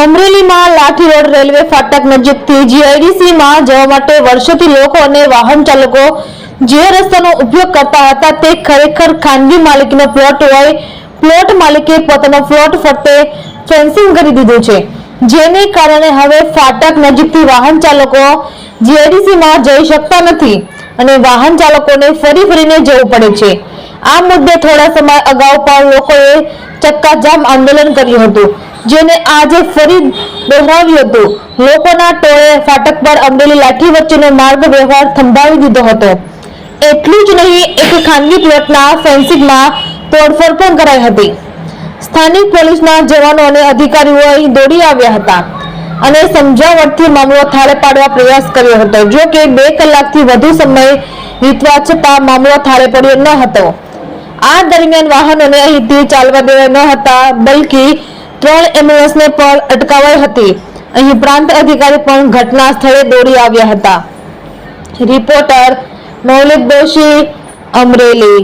અમરેલીમાં લાઠી road railway ફાટક નજીકથી જીઆઈડીસીમાં જવા માટે વર્ષોથી લોકો અને વાહન ચાલકો જે રસ્તાનો ઉપયોગ કરતા હતા તે ખરેખર ખાનગી માલિકીનો પ્લોટ હોય પ્લોટ માલિકે પોતાનો પ્લોટ ફરતે ફેન્સિંગ કરી દીધું છે, જેને કારણે હવે ફાટક નજીકથી વાહન ચાલકો જીઆઈડીસીમાં જઈ શકતા નથી અને વાહન ચાલકોને ફરીને જવું પડે છે। આ મુદ્દે થોડા સમય અગાઉ પણ લોકોએ ચક્કાજામ આંદોલન કર્યું હતું, જેને આજે ફરી દોહરાવ્યું હતું। લોકોના ટોળે ફાટક પર અમરેલી લાઠી વચ્ચેનો માર્ગ વ્યવહાર થંભાવી દીધો હતો। એટલું જ નહીં, એક ખાનગી પ્લોટના ફેન્સિંગમાં તોડફોડ પણ કરાઈ હતી। સ્થાનિક પોલીસના જવાનો અને અધિકારીઓ અહીં દોડી આવ્યા હતા અને સમજાવટથી મામલો થાળે પાડવા પ્રયાસ કર્યો હતો। જો કે 2 કલાકથી વધુ સમય વીતવા છતાં મામલો થાળે પડ્યો ન હતો। આ દરમિયાન વાહનોને અહીંથી ચાલવા દેવાયા ન હતા, બલકી 3 એમ્બ્યુલન્સને પણ અટકાવાઈ હતી। અહીં પ્રાંત અધિકારી પણ ઘટના સ્થળે દોડી આવ્યા હતા। રિપોર્ટર મૌલિક દોશી, અમરેલી।